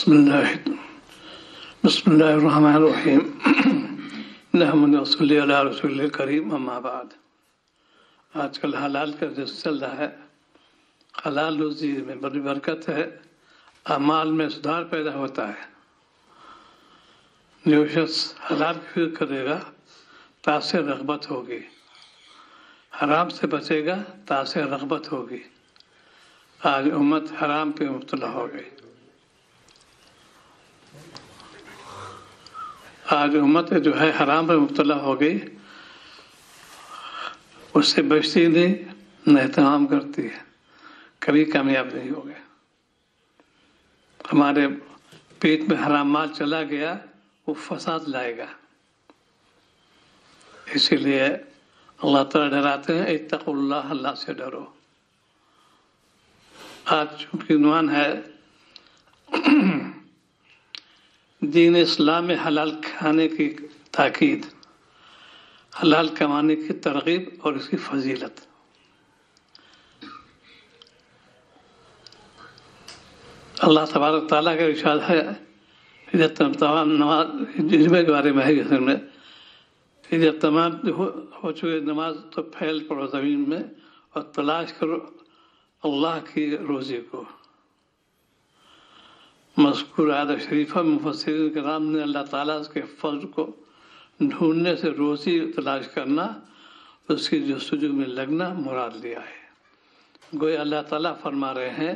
بسم اللہ الرحمن الرحیم نحمد و صلی علی رسول کریم اما بعد۔ آج کل حلال کا جو چل رہا ہے، حلال روزی میں بڑی برکت ہے، اعمال میں سدھار پیدا ہوتا ہے۔ جو شخص حلال کی فکر کرے گا تاثر رغبت ہوگی، حرام سے بچے گا تاثر رغبت ہوگی۔ آج امت حرام پہ مبتلا ہو گئی، آج امت جو ہے حرام پہ مبتلا ہو گئی، اس سے بچتی نہیں، نہ اہتمام کرتی ہے، کبھی کامیاب نہیں ہو گئے۔ ہمارے پیٹ میں حرام مال چلا گیا، وہ فساد لائے گا۔ اسی لیے اللہ تعالیٰ ڈراتے ہیں، اتقوا اللہ، اللہ سے ڈرو۔ آج چونکہ عنوان ہے دین اسلام میں حلال کھانے کی تاکید، حلال کمانے کی ترغیب اور اس کی فضیلت۔ اللہ تبارک تعالیٰ کا ارشاد ہے، جب تمام نماز جذبے کے بارے میں ہے، جس میں جب تمام ہو چکے نماز تو پھیل پڑو زمین میں اور تلاش کرو اللہ کی روزی کو۔ مذکور آیت شریفہ مفسرین کرام نے اللہ تعالیٰ کے فضل کو ڈھونڈنے سے روزی تلاش کرنا، اس کی جستجو میں لگنا مراد لیا ہے۔ گویا اللہ تعالیٰ فرما رہے ہیں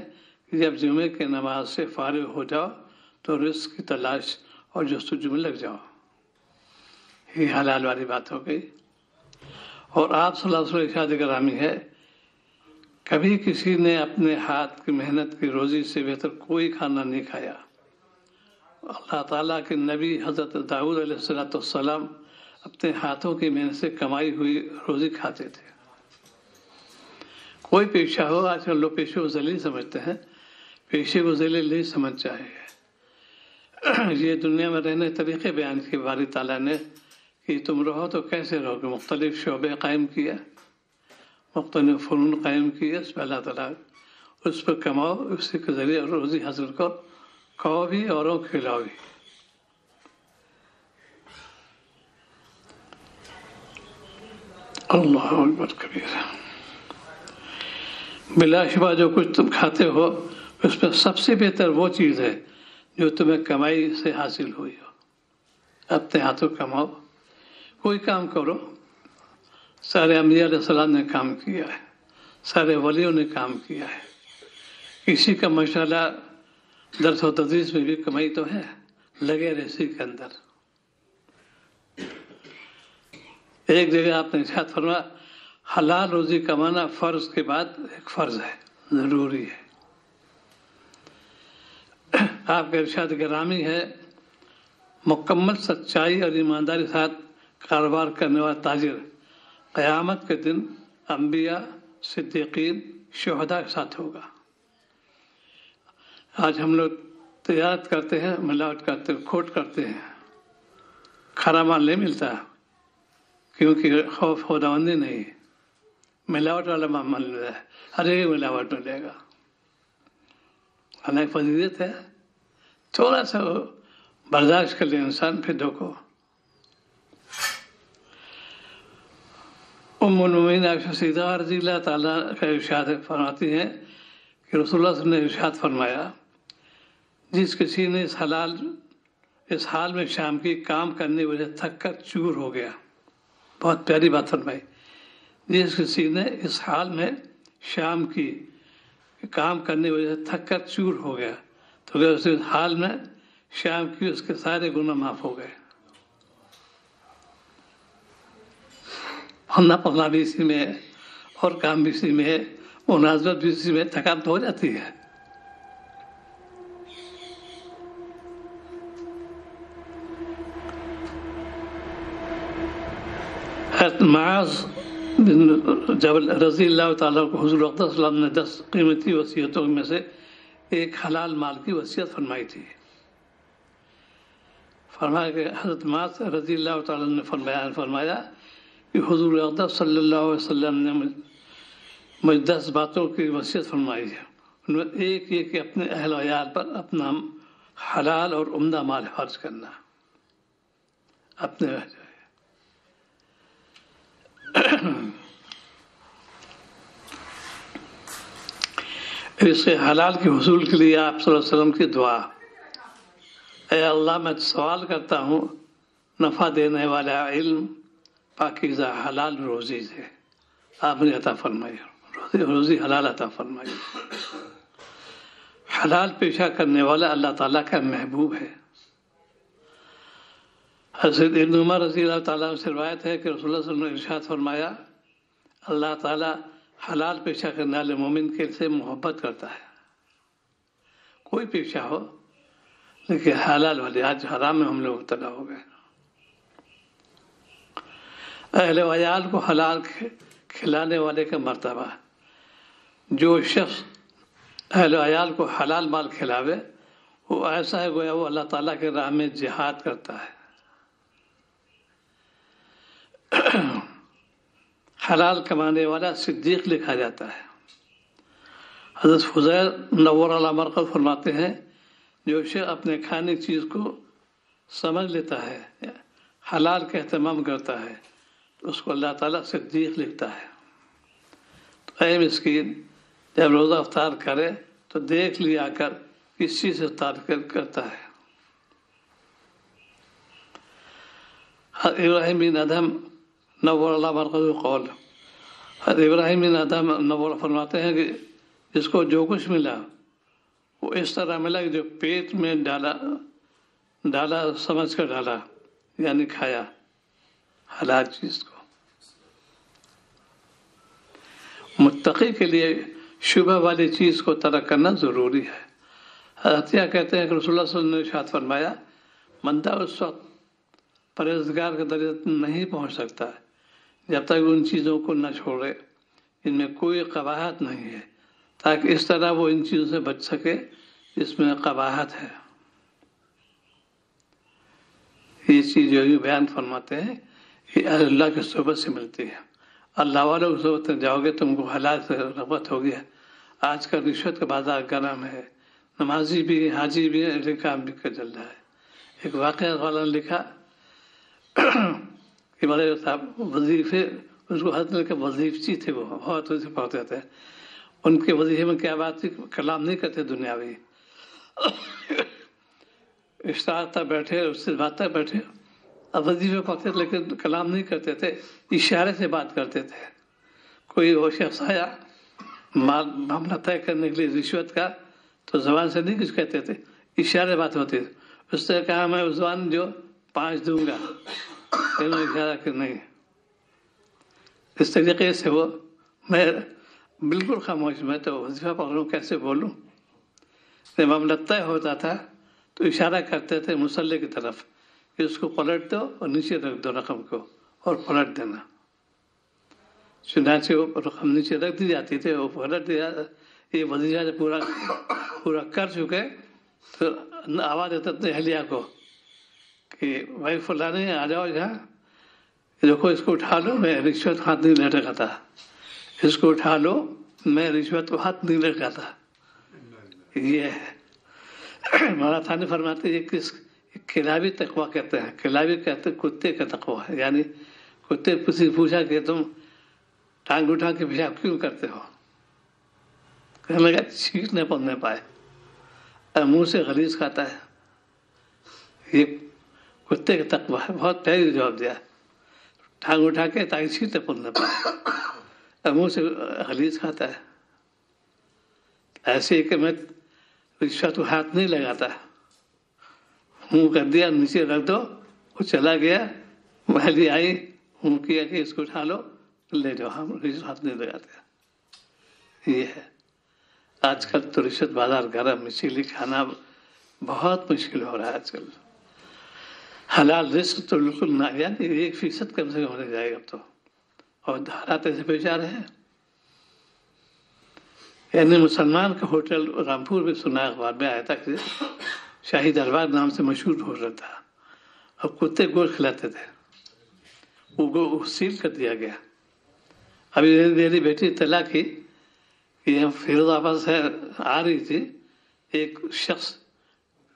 کہ جب جمعے کی نماز سے فارغ ہو جاؤ تو رزق کی تلاش اور جستجو میں لگ جاؤ۔ یہ حلال والی بات ہو گئی۔ اور آپ صلی اللہ علیہ وسلم ارشاد گرامی ہے، کبھی کسی نے اپنے ہاتھ کی محنت کی روزی سے بہتر کوئی کھانا نہیں کھایا۔ اللہ تعالیٰ کے نبی حضرت داؤد علیہ السلام اپنے ہاتھوں کی محنت سے کمائی ہوئی روزی کھاتے تھے۔ کوئی پیشہ ہو، آج کل لوگ پیشے کو ذلیل سمجھتے ہیں، پیشے کو ذلیل نہیں سمجھ چاہیے۔ یہ دنیا میں رہنے طریقے بیان کیے باری تعالیٰ نے کہ تم رہو تو کیسے رہو گے۔ مختلف شعبے قائم کیا، مختلف فنون قائم کیے، اس پہ اللہ تعالیٰ اس پر کماؤ، اسی کے ذریعے روزی حاصل کرو، کھاؤ بھی اوروں کو کھلاؤ بھی۔ اللہ اکبر کبیر۔ بلا شبہ جو کچھ تم کھاتے ہو اس میں سب سے بہتر وہ چیز ہے جو تمہیں کمائی سے حاصل ہوئی ہو۔ اپنے ہاتھوں کماؤ، کوئی کام کرو۔ سارے انبیاء علیہ السلام نے کام کیا ہے، سارے ولیوں نے کام کیا ہے۔ کسی کا مشغلہ درس و تدریس میں بھی کمائی تو ہے، لگے رہے اسی کے اندر۔ ایک جگہ آپ نے ارشاد فرمایا، حلال روزی کمانا فرض کے بعد ایک فرض ہے، ضروری ہے۔ آپ کا ارشاد گرامی ہے، مکمل سچائی اور ایمانداری کے ساتھ کاروبار کرنے والا تاجر قیامت کے دن انبیاء، صدیقین، شہداء کے ساتھ ہوگا۔ آج ہم لوگ تجارت کرتے ہیں، ملاوٹ کرتے ہیں، کھوٹ کرتے ہیں، کھرا مال نہیں ملتا کیونکہ خوف خداوندی نہیں، ملاوٹ والا مال مل رہا ہے، ہر ایک ملاوٹ ملے گا۔ حالانکہ فضیلت ہے، تھوڑا سا برداشت کر لے انسان، پھر دیکھو۔ ام المؤمنین عائشہ صدیقہ رضی اللہ تعالیٰ کا ارشاد فرماتی ہیں کہ رسول اللہ صلی اللہ علیہ وسلم نے ارشاد فرمایا، جس کسی نے اس حال میں شام کی کام کرنے کی وجہ تھک کر چور ہو گیا۔ بہت پیاری بات فرمائی، جس کسی نے اس حال میں شام کی کام کرنے کی وجہ تھک کر چور ہو گیا تو اس حال میں شام کی اس کے سارے گناہ معاف ہو گئے۔ پڑھنا پڑھنا بھی اسی میں ہے اور کام بھی اسی میں ہے، مناسبت بھی اسی میں، تھکان تو ہو جاتی ہے۔ حضرت معاذ بن جبل رضی اللہ تعالیٰ کو حضور اقدس صلی اللہ علیہ وسلم نے 10 قیمتی وصیتوں میں سے ایک حلال مال کی وصیت فرمائی تھی۔ فرمایا کہ حضرت معاذ رضی اللہ تعالیٰ نے فرمایا کہ حضور اقدس صلی اللہ علیہ وسلم نے مجھے 10 باتوں کی وصیت فرمائی ہے، ان میں ایک یہ کہ اپنے اہل و عیال پر اپنا حلال اور عمدہ مال خرچ کرنا اپنے اس سے حلال کے حصول کے لیے آپ صلی اللہ علیہ وسلم کی دعا، اے اللہ میں سوال کرتا ہوں نفع دینے والا علم، پاکیزہ حلال روزی سے آپ نے عطا فرمائی، روزی حلال عطا فرمائی۔ حلال پیشہ کرنے والا اللہ تعالیٰ کا محبوب ہے۔ حضرت ابن عمر رضی اللہ تعالیٰ سے روایت ہے کہ رسول اللہ صلی اللہ علیہ وسلم نے ارشاد فرمایا، اللہ تعالیٰ حلال پیشہ کرنے والے مومن کے سے محبت کرتا ہے، کوئی پیشہ ہو لیکن حلال والے۔ آج حرام میں ہم لوگ مبتلا ہو گئے۔ اہل ویال کو حلال کھلانے والے کا مرتبہ، جو شخص اہل عیال کو حلال مال کھلاوے وہ ایسا ہے گویا وہ اللہ تعالیٰ کے راہ میں جہاد کرتا ہے۔ حلال کمانے والا صدیق لکھا جاتا ہے۔ حضرت فضیل نور اللہ مرقد فرماتے ہیں، جو شخص اپنے کھانے کی چیز کو سمجھ لیتا ہے، حلال کا اہتمام کرتا ہے، اس کو اللہ تعالیٰ صدیق لکھتا ہے۔ تو اے مسکین، جب روزہ افطار کرے تو دیکھ لیا کر کس چیز سے افطار کرتا ہے۔ ابراہیم بن ادہم نور اللہ مرقد قول، ابراہیم بن ادہم نور فرماتے ہیں کہ جس کو جو کچھ ملا وہ اس طرح ملا کہ جو پیٹ میں ڈالا سمجھ کر ڈالا، یعنی کھایا حلال چیز کو۔ متقی کے لیے شبہ والی چیز کو ترک کرنا ضروری ہے۔ حضرت کہتے ہیں کہ رسول اللہ صلی اللہ علیہ وسلم نے ارشاد فرمایا، بندہ اس وقت پرہیزگار کے درجے نہیں پہنچ سکتا جب تک ان چیزوں کو نہ چھوڑے جن میں کوئی قباحت نہیں ہے، تاکہ اس طرح وہ ان چیزوں سے بچ سکے جس میں قباحت ہے۔ یہ چیز جو بیان فرماتے ہیں یہ اللہ کی صحبت سے ملتی ہے۔ اللہ والوں کی صحبت میں جاؤ گے تم کو حلال سے رغبت ہوگی۔ آج کل رشوت کا بازار گرم ہے، نمازی بھی حاجی بھی ہے، کام بھی کر چل رہا ہے۔ ایک واقعہ والا نے لکھا کہ بڑے صاحب وظیفے، اس کو حضرت کے وظیفچی تھے، وہ بہت وظیفے پڑھتے تھے۔ ان کے وظیفے میں کیا بات تھی، کلام نہیں کرتے دنیاوی، اشتہار بیٹھے اس سے بات بیٹھے، اب وظیفے پڑھتے لیکن کلام نہیں کرتے تھے، اشارے سے بات کرتے تھے۔ کوئی وہ شخص آیا معاملہ طے کرنے کے لیے رشوت کا، تو زبان سے نہیں کچھ کہتے تھے، اشارے بات ہوتی تھی۔ اس نے کہا میں اس زبان جو 5 دوں گا، انہوں نے اشارہ کہ نہیں۔ اس طریقے سے وہ میں بالکل خاموش، میں تو وظیفہ پڑھ رہا ہوں، کیسے بولوں۔ جب معاملہ طے ہوتا تھا تو اشارہ کرتے تھے مصلی کی طرف کہ اس کو پلٹ دو اور نیچے رکھ دو رقم کو، اور پلٹ دینا۔ چنانچہ وہ رقم نیچے رکھ دی جاتی تھی، وہ پلٹ دیا۔ یہ وظیفہ جب پورا کر چکے تو آواز دیتے تھے اہلیہ کو کہ بھائی فلانے آ جاؤ یہاں، دیکھو اس کو اٹھا لو، میں رشوت ہاتھ نہیں لٹکاتا، اس کو اٹھا لو، میں رشوت کو ہاتھ نہیں لٹکاتا۔ یہ ہے مولانا ثانی فرماتے یہ کس کلابی تقویٰ کہتے ہیں۔ کلابی کہتے ہیں کتے کا تقویٰ ہے، یعنی کتے کسی پوچھا کہ تم ٹانگ اٹھا کے پیشاب کیوں کرتے ہو، کہنے لگا چھینٹ نہیں پڑنے پائے، منہ سے غلیظ کھاتا ہے۔ یہ کتے کا تقویٰ ہے، بہت پیاری جواب دیا، ٹانگ اٹھا کے تاکہ چھینٹ نہ پڑنے پائے، منہ سے غلیظ کھاتا ہے۔ ایسے ہی کہ میں رشوت کو ہاتھ نہیں لگاتا، منہ کر دیا نیچے رکھ دو، وہ چلا گیا، مہلی آئی، منہ کیا کہ اس کو اٹھا لو لے جاؤ، ہم رشوت ہاتھ نہیں لگاتے۔ یہ ہے آج کل تو رشوت بازار گرم، اسی لیے کھانا بہت مشکل ہو رہا ہے آج کل۔ حلال رزق تو بالکل نہ، یعنی 1% کم سے کم ہونے جائے گا اب تو، اور حالات ایسے پیش آ رہے ہیں۔ یعنی مسلمان کا ہوٹل رامپور میں سنا اخبار میں آیا تھا کہ شاہی دربار نام سے مشہور ہوٹل تھا، اور کتے گوشت کھلاتے تھے، وہ سیل کر دیا گیا۔ ابھی میری بیٹی اطلاع کی کہ فیروز آباد سے آ رہی تھی، ایک شخص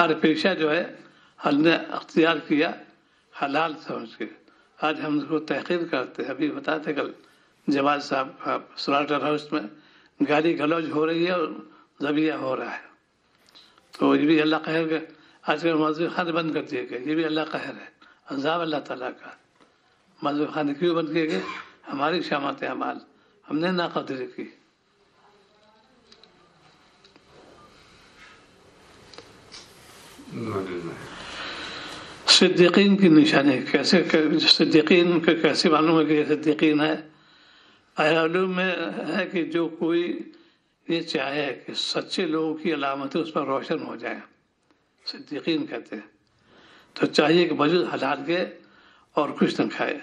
ہر پیشہ جو ہے ہم نے اختیار کیا حلال سمجھ کے. آج ہم اس کو تحقیر کرتے ہیں. ابھی بتاتے کل جمال صاحب سلاٹر ہاؤس میں گالی گلوچ ہو رہی ہے اور ذبیحہ ہو رہا ہے. تو یہ بھی اللہ قہر کا. آج کل مسجد خانے بند کر دیے گئے. یہ بھی اللہ قہر ہے، عذاب اللہ تعالیٰ کا. مسجد خانے کیوں بند کیے گئے؟ ہماری شامت اعمال، ہم نے ناقدری کی. صدیقین کی نشانی کیسے، صدیقین کا کیسے معلوم ہے کہ یہ صدیقین ہے؟ علوم میں ہے کہ جو کوئی یہ چاہے کہ سچے لوگوں کی علامتیں اس پر روشن ہو جائیں، صدیقین کہتے ہیں. تو چاہیے کہ وجود حلال کے اور کچھ نہ کھائے،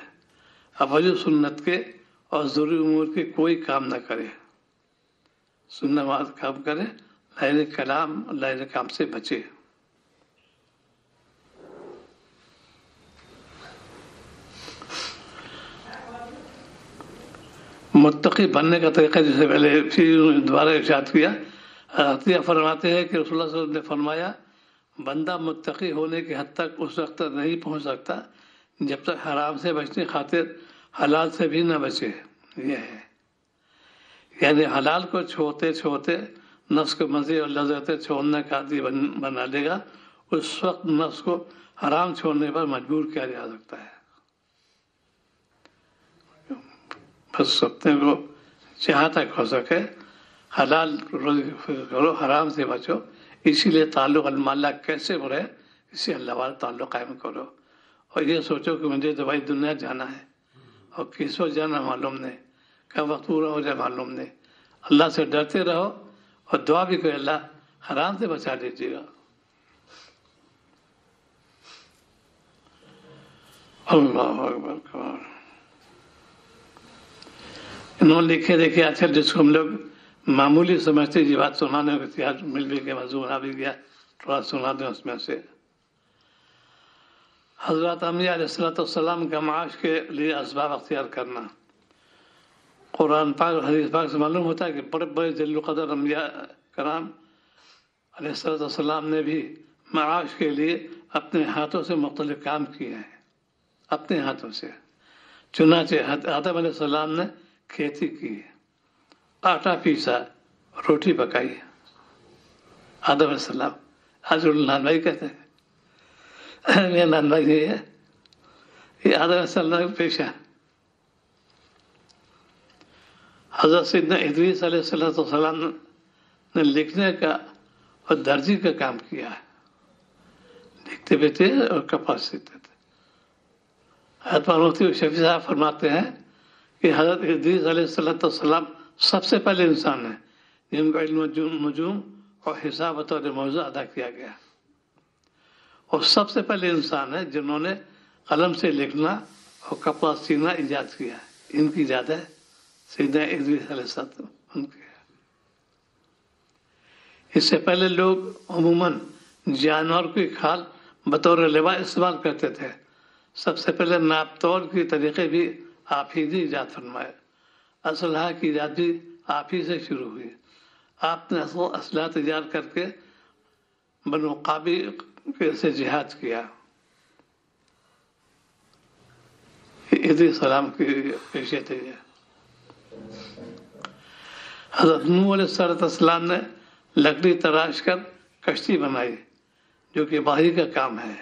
اب وجود سنت کے اور ضروری امور کے کوئی کام نہ کرے. سنت والا کام کرے، لائن کلام لائن کام سے بچے. متقی بننے کا طریقہ جسے پہلے پھر دوبارہ ارشاد کیا. عطیہ فرماتے ہیں کہ رسول اللہ صلی اللہ علیہ وسلم نے فرمایا بندہ متقی ہونے کی حد تک اس وقت تک نہیں پہنچ سکتا جب تک حرام سے بچنے خاطر حلال سے بھی نہ بچے. یہ ہے یعنی حلال کو چھوڑتے چھوڑتے نفس کو مزے اور لذتیں چھوڑنے کا عادی بنا لے گا، اس وقت نفس کو حرام چھوڑنے پر مجبور کیا جا سکتا ہے. بس اپنے کو جہاں تک ہو سکے حلال کرو، حرام سے بچو. اسی لیے تعلق اللہ کیسے بڑھے، اسی اللہ والا تعلق قائم کرو. اور یہ سوچو کہ مجھے دوائی دنیا جانا ہے اور کس وقت جانا معلوم نہیں، کب وقت پورا ہو جائے معلوم نہیں. اللہ سے ڈرتے رہو اور دعا بھی کرو اللہ حرام سے بچا دیجیے گا. اللہ اکبر. انہوں نے لکھے دیکھے آج کل جس کو ہم لوگ معمولی سمجھتے یہ بات سنانے کو اختیار مل بھی گیا، موضوع آ بھی گیا، تھوڑا سنا دیں اس میں سے. حضرت انبیاء علیہ السلام کا معاش کے لیے اسباب اختیار کرنا. قرآن پاک اور حدیث پاک سے معلوم ہوتا ہے کہ بڑے بڑے جلیل القدر انبیاء کرام علیہ السلام نے بھی معاش کے لیے اپنے ہاتھوں سے مختلف کام کیے ہیں، اپنے ہاتھوں سے. چنانچہ آدم علیہ السلام نے کھیتی کی، آٹا پیسا، روٹی پکائی. آدم علیہ السلام. آج نان بھائی کہتے ہیں میرا نان بھائی یہ ہے، یہ آدم علیہ السلام کا پیشہ. حضرت سیدنا ادریس علیہ السلام نے لکھنے کا اور درزی کا کام کیا ہے، لکھتے بھی تھے اور کپڑا سیتے تھے. حضرت مفتی شفیع صاحب فرماتے ہیں کہ حضرت ادریس علیہ السلام سب سے پہلے انسان ہیں جن کو علم نجوم اور حساب بطور موضوع ادا کیا گیا، اور سب سے پہلے انسان ہیں جنہوں نے قلم سے لکھنا اور کپڑا سینا ایجاد کیا. ان کی ایجاد ہے سیدنا ادریس علیہ السلام ان کی. اس سے پہلے لوگ عموماً جانور کی کھال بطور لباس استعمال کرتے تھے. سب سے پہلے ناپ تول کے طریقے بھی آپ ہی نے ایجاد فرمائے. اسلحہ کی ایجاد بھی آپ ہی سے شروع ہوئی. آپ نے اسلحہ تیار کر کے بنو قابی سے جہاد کیا. ادریس السلام کی پیشے تھے. حضرت نوح علیہ السلام نے لکڑی تراش کر کشتی بنائی جو کہ باہری کا کام ہے.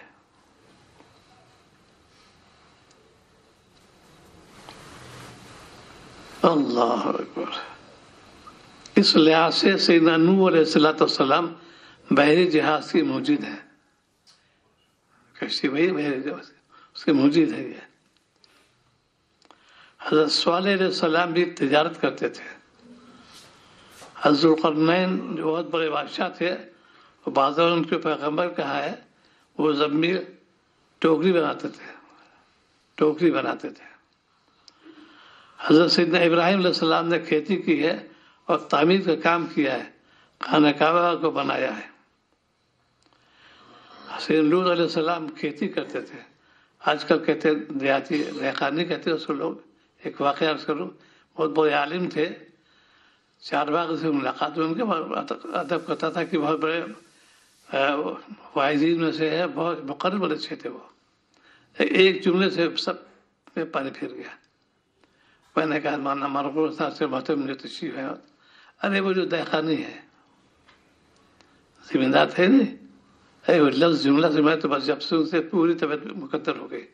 اللہ اکبر. اس لحاظ سے سیدنا نوح علیہ السلام بحری جہاز کی موجود ہے. کشتی بھائی بحری جہاز اس کی موجود ہے. یہ حضرت صالح علیہ السلام بھی تجارت کرتے تھے. حضرت ذوالقرنین جو بہت بڑے بادشاہ تھے، بعض ان کے پیغمبر کہا ہے وہ زمین ٹوکری بناتے تھے. حضرت سیدنا ابراہیم علیہ السلام نے کھیتی کی ہے اور تعمیر کا کام کیا ہے، خانہ کعبہ کو بنایا ہے. سیدنا لوط علیہ السلام کھیتی کرتے تھے. آج کل کہتے دیہاتی ریحانی کہتے اس کو لوگ. ایک واقعہ عرض کروں، بہت بڑے عالم تھے. چارباغ سے ملاقات میں ان کے ادب کرتا تھا کہ بہت بڑے واعظین میں سے ہے، بہت مقرر بڑے اچھے تھے وہ. ایک جملے سے سب میں پانی پھر گیا. میں نے کہا مانا مرغوب صاحب سے محترم جو تشریف ہے، ارے وہ جو دہقانی ہے زمین دار تھے نہیں، ارے وہ لفظ جملہ سے میں تو بس جب سے ان سے پوری طبیعت مقدر ہو گئی.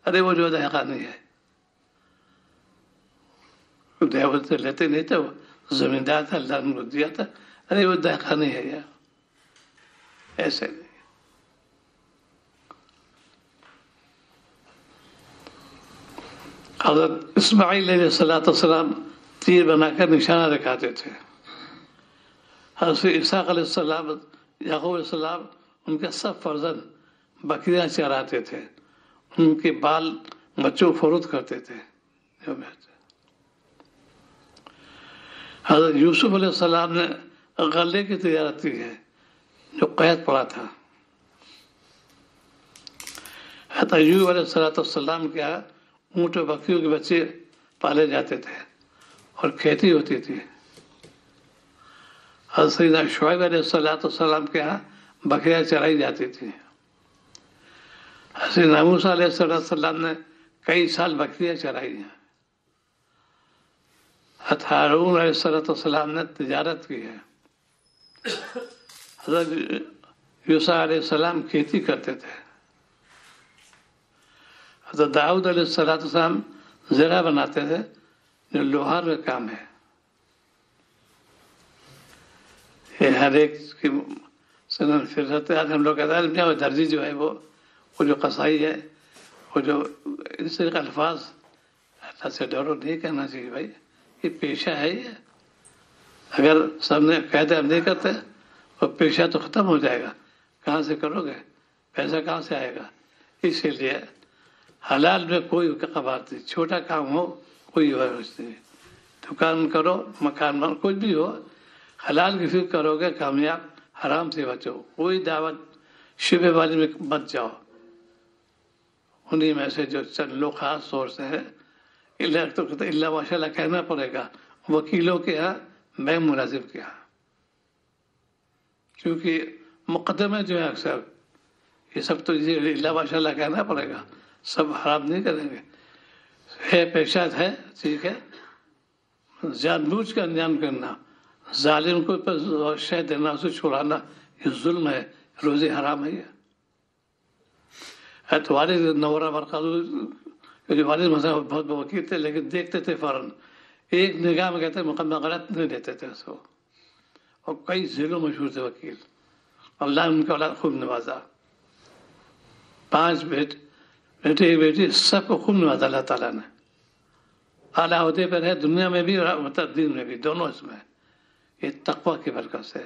ارے وہ جو دہقانی ہے، دیوت سے لیتے نہیں تھے، وہ زمیندار تھا، اللہ نے دیا تھا. ارے وہ دہقانی ہے یار، ایسے نہیں. حضرت اسماعیل علیہ السلام تیر بنا کر نشانہ دکھاتے تھے. حضرت اسحاق علیہ السلام، یعقوب علیہ السلام، ان کے سب فرزند بکریاں چراتے تھے، ان کے بال بچوں کو فروخت کرتے تھے. حضرت یوسف علیہ السلام نے غلے کی تجارت کی ہے جو قید پڑا تھا. حضرت ایوب علیہ السلام کے یہاں اونٹ و بکریوں کے بچے پالے جاتے تھے اور کھیتی ہوتی تھی. حضرت سیدنا شعیب علیہ السلام کے یہاں بکریاں چرائی جاتی تھی. حضرت موسیٰ علیہ السلام نے کئی سال بکریاں چرائی ہیں. حضرت ہارون علیہ السلام نے تجارت کی ہے. حضرت یوسف علیہ السلام کھیتی کرتے تھے. حضرت داؤد علیہ السلام زرہ بناتے تھے جو لوہار کا کام ہے. یہ ہر ایک کی سنن فطرت ہے. آج ہم لوگ کہتے ہیں وہ درجی جو ہے وہ جو قصائی ہے، وہ جو اس طرح کے الفاظ اللہ سے ڈرو نہیں کہنا چاہیے. بھائی یہ پیشہ ہے. یہ اگر سب نے کہتے ہم نہیں کرتے وہ پیشہ تو ختم ہو جائے گا. کہاں سے کرو گے؟ پیسہ کہاں سے آئے گا؟ اسی لیے حلال میں کوئی بات نہیں. چھوٹا کام ہو کوئی نہیں، دکان کرو، مکان بنو، کچھ بھی ہو، حلال کی فکر کرو گے کامیاب. حرام سے بچو. کوئی دعوت شبہ والی میں مت جاؤ. انہیں میں سے جو چند لوگ خاص سورس ہیں، اللہ ماشاء اللہ کہنا پڑے گا وکیلوں کے یہاں، بینک ملازم کے یہاں، کیونکہ مقدمے جو ہے اکثر یہ سب تو اللہ ماشاء اللہ کہنا پڑے گا. سب حرام نہیں کریں گے. ہے پیشہ ہے، ٹھیک ہے. جان بوجھ کا انجام کرنا، ظالم کو شے دینا، اسے چھڑانا، یہ ظلم ہے، روزی حرام ہے. یہ تو والد نورہ برقع والد مثلا بہت وکیل تھے، لیکن دیکھتے تھے فوراً، ایک نگاہ میں کہتے مقدمہ غلط نہیں دیتے تھے اس کو. اور کئی ضلعوں مشہور تھے وکیل. اللہ نے ان کا اولاد خوب نوازا. 5 بیٹے ایک بیٹی، سب کو خوب نوازا اللہ تعالیٰ نے. اعلیٰ عہدے پر ہے دنیا میں بھی اور دین میں بھی، دونوں اس میں. یہ تقویٰ کی برکت سے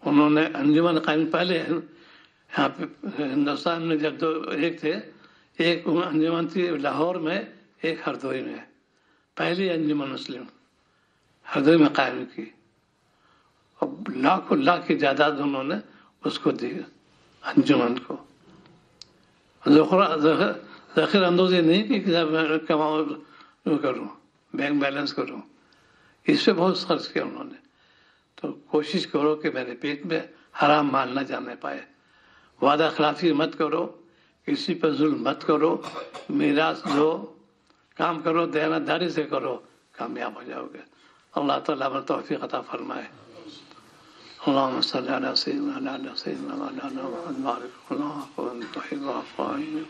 انہوں نے انجمن قائم. پہلے یہاں پہ ہندوستان میں جب ایک تھے، ایک انجمن تھی لاہور میں، ایک ہردوئی میں. پہلی انجمن مسلم ہردوئی میں قائم کی، اور لاکھوں لاکھ کی جائیداد انہوں نے اس کو دی انجمن کو. ذخیرہ اندوزی نہیں کہ میں کماؤں کروں، بینک بیلنس کروں. اس پہ بہت خرچ کیا انہوں نے. تو کوشش کرو کہ میرے پیٹ میں حرام مال نہ جانے پائے. وعدہ خلافی مت کرو، کسی پر ظلم مت کرو، میراث دو، کام کرو دیانتداری سے کرو، کامیاب ہو جاؤ گے. اللہ تعالیٰ ہمیں توفیق عطا فرمائے. اللهم صل على سيدنا وعلى سيدنا مولانا محمد وعلى آله وصحبه وسلم.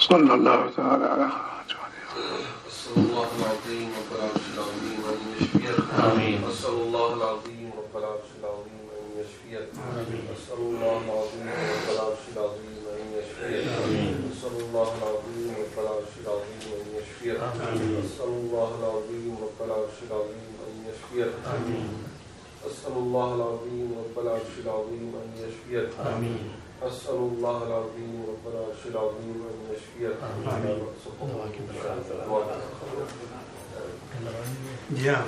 صلى الله تعالى على أسأل الله العظيم رب العرش العظيم أن يشفيك. آمين. أسأل الله العظيم رب العرش العظيم أن يشفيك. آمين. أسأل الله العظيم رب العرش العظيم أن يشفيك أسأل الله العظيم رب العرش العظيم أن يشفيك أسأل الله العظيم رب العرش العظيم أن يشفيك أسأل الله العظيم رب العرش العظيم أن يشفيك جی ہاں